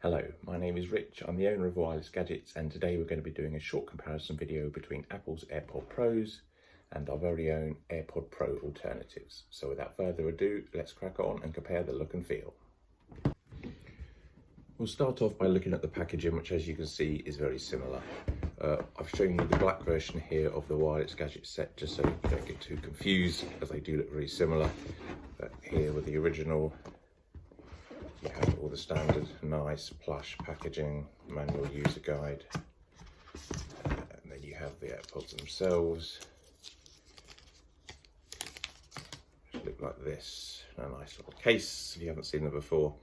Hello, my name is Rich, I'm the owner of Wireless Gadgets, and today we're going to be doing a short comparison video between Apple's AirPods Pros and our very own AirPods Pro Alternatives. So without further ado, let's crack on and compare the look and feel. We'll start off by looking at the packaging, which as you can see is very similar. I've shown you the black version here of the Wireless Gadget set just so you don't get too confused, as they do look very similar. But here with the original, you have all the standard nice plush packaging, manual user guide, and then you have the AirPods themselves, which look like this, in a nice little case if you haven't seen them before.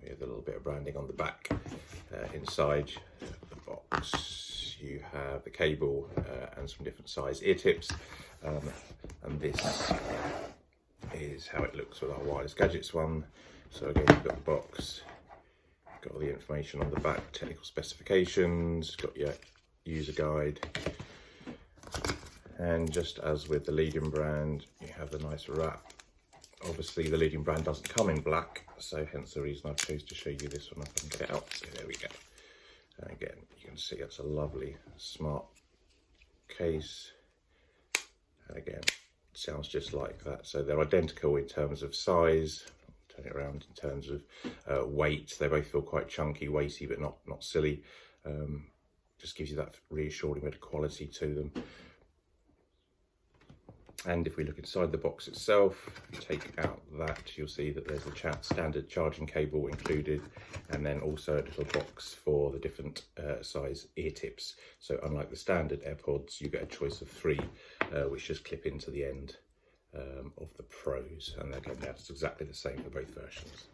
We have a little bit of branding on the back. Inside the box you have the cable and some different size ear tips, and this is how it looks with our Wireless Gadgets one. So again, you've got the box, got all the information on the back, technical specifications, got your user guide, and just as with the leading brand, you have the nice wrap. Obviously the leading brand doesn't come in black, so hence the reason I chose to show you this one. If I can get it out, so there we go. And again, you can see it's a lovely smart case, and again, sounds just like that. So they're identical in terms of size. Turn it around in terms of weight. They both feel quite chunky, weighty, but not silly. Just gives you that reassuring bit of quality to them. And if we look inside the box itself, take out that, you'll see that there's a standard charging cable included, and then also a little box for the different size ear tips. So unlike the standard AirPods, you get a choice of 3, which just clip into the end of the Pros. And again, that's exactly the same for both versions.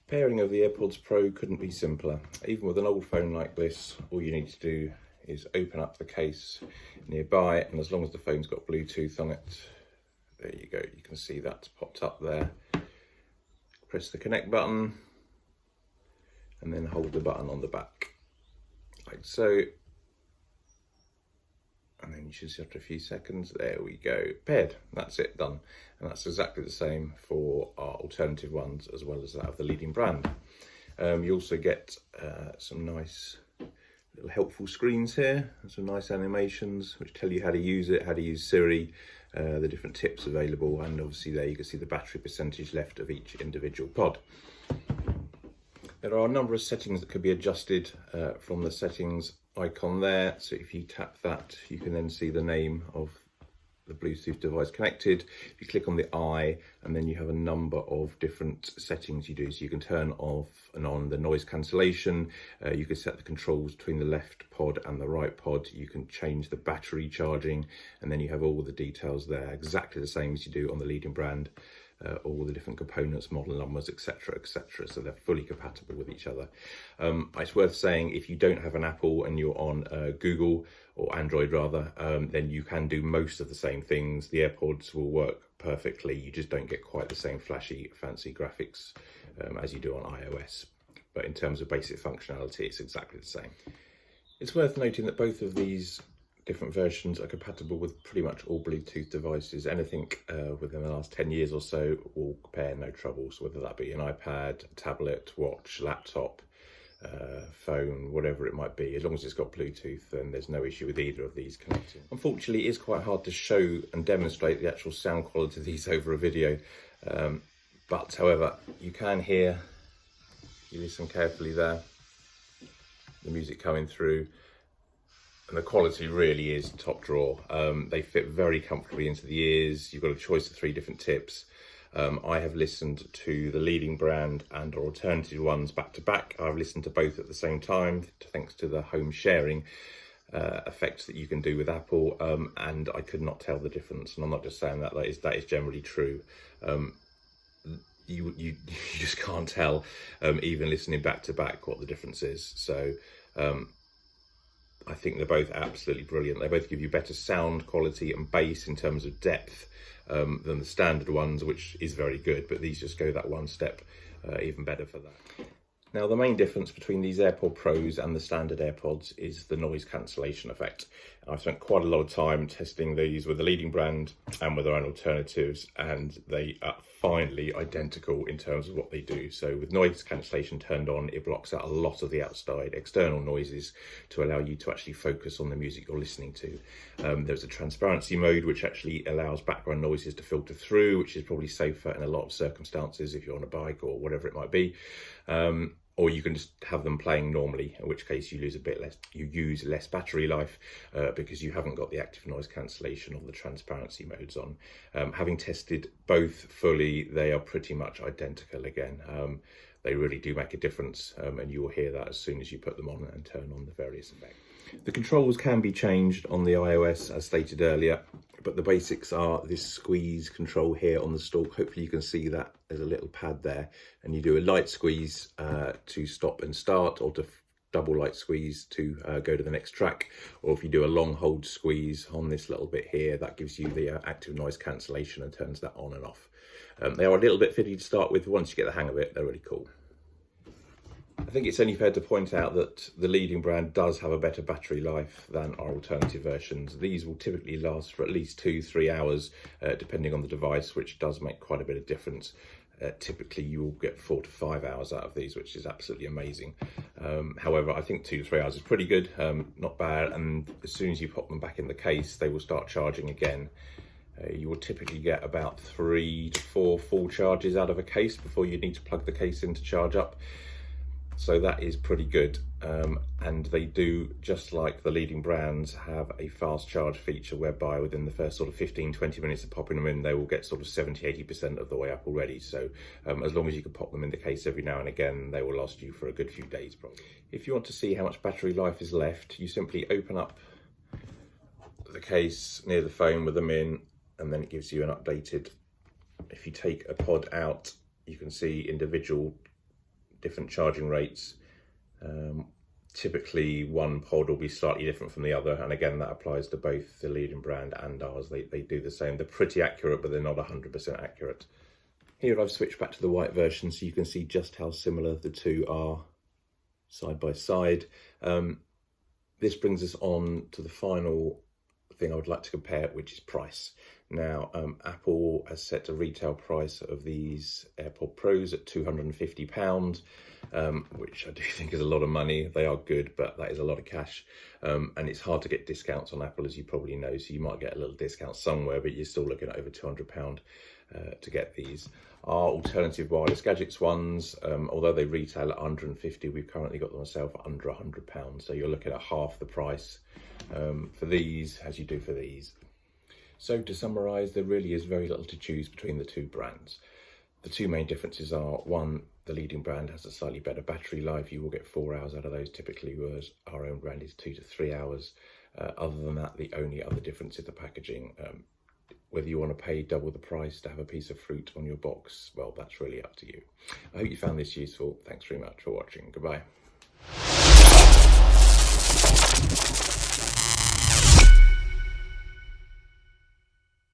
Pairing of the AirPods Pro couldn't be simpler. Even with an old phone like this, all you need to do is open up the case nearby, and as long as the phone's got Bluetooth on it, there you go, you can see that's popped up there. Press the connect button and then hold the button on the back like so, and then you should see after a few seconds, there we go, paired. That's it, done. And that's exactly the same for our alternative ones as well as that of the leading brand. You also get some nice little helpful screens here, and some nice animations which tell you how to use it, how to use Siri, the different tips available, and obviously there you can see the battery percentage left of each individual pod. There are a number of settings that can be adjusted from the settings icon there. So if you tap that, you can then see the name of the Bluetooth device connected. If you click on the eye, and then you have a number of different settings you do. So you can turn off and on the noise cancellation, you can set the controls between the left pod and the right pod, you can change the battery charging, and then you have all the details there, exactly the same as you do on the leading brand. All the different components, model numbers, etc, etc, so they're fully compatible with each other. It's worth saying, if you don't have an Apple and you're on Google or Android rather, then you can do most of the same things. The AirPods will work perfectly, you just don't get quite the same flashy fancy graphics as you do on iOS, but in terms of basic functionality it's exactly the same. It's worth noting that both of these different versions are compatible with pretty much all Bluetooth devices. Anything within the last 10 years or so will pair no trouble. So whether that be an iPad, tablet, watch, laptop, phone, whatever it might be, as long as it's got Bluetooth, then there's no issue with either of these connecting. Unfortunately, it is quite hard to show and demonstrate the actual sound quality of these over a video. But however, you can hear, you listen carefully there, the music coming through. And the quality really is top drawer. They fit very comfortably into the ears. You've got a choice of 3 different tips. I have listened to the leading brand and alternative ones back to back. I've listened to both at the same time, thanks to the home sharing effects that you can do with Apple, and I could not tell the difference. And I'm not just saying that, that is generally true. You just can't tell, even listening back to back, what the difference is. So I think they're both absolutely brilliant. They both give you better sound quality and bass in terms of depth than the standard ones, which is very good, but these just go that one step even better for that. Now, the main difference between these AirPods Pros and the standard AirPods is the noise cancellation effect. I've spent quite a lot of time testing these with the leading brand and with their own alternatives, and they are finally identical in terms of what they do. So with noise cancellation turned on, it blocks out a lot of the outside external noises to allow you to actually focus on the music you're listening to. There's a transparency mode which actually allows background noises to filter through, which is probably safer in a lot of circumstances if you're on a bike or whatever it might be. Or you can just have them playing normally, in which case you use less battery life because you haven't got the active noise cancellation or the transparency modes on. Having tested both fully, they are pretty much identical again. They really do make a difference, and you will hear that as soon as you put them on and turn on the various effects. The controls can be changed on the iOS as stated earlier, but the basics are this squeeze control here on the stalk. Hopefully you can see that there's a little pad there, and you do a light squeeze to stop and start, or to double light squeeze to go to the next track, or if you do a long hold squeeze on this little bit here, that gives you the active noise cancellation and turns that on and off. They are a little bit fiddly to start with. Once you get the hang of it, they're really cool. I think it's only fair to point out that the leading brand does have a better battery life than our alternative versions. These will typically last for at least 2-3 hours, depending on the device, which does make quite a bit of difference. Typically you will get 4 to 5 hours out of these, which is absolutely amazing. However, I think 2 to 3 hours is pretty good, not bad, and as soon as you pop them back in the case, they will start charging again. You will typically get about 3 to 4 full charges out of a case before you need to plug the case in to charge up. So that is pretty good, and they do, just like the leading brands, have a fast charge feature whereby within the first sort of 15-20 minutes of popping them in, they will get sort of 70-80% of the way up already. So as long as you can pop them in the case every now and again, they will last you for a good few days probably. If you want to see how much battery life is left, you simply open up the case near the phone with them in, and then it gives you an updated. If you take a pod out, you can see individual different charging rates. Typically one pod will be slightly different from the other, and again that applies to both the leading brand and ours. They do the same. They're pretty accurate, but they're not 100% accurate. Here I've switched back to the white version so you can see just how similar the two are side by side. This brings us on to the final thing I would like to compare, which is price. Now, Apple has set a retail price of these AirPods Pros at £250, which I do think is a lot of money. They are good, but that is a lot of cash. And it's hard to get discounts on Apple, as you probably know, so you might get a little discount somewhere, but you're still looking at over £200 to get these. Our alternative wireless gadgets ones, although they retail at £150, we've currently got them on sale for under £100. So you're looking at half the price for these as you do for these. So to summarise, there really is very little to choose between the two brands. The two main differences are, one, the leading brand has a slightly better battery life. You will get 4 hours out of those typically, whereas our own brand is 2 to 3 hours. Other than that, the only other difference is the packaging. Whether you want to pay double the price to have a piece of fruit on your box, well, that's really up to you. I hope you found this useful. Thanks very much for watching. Goodbye.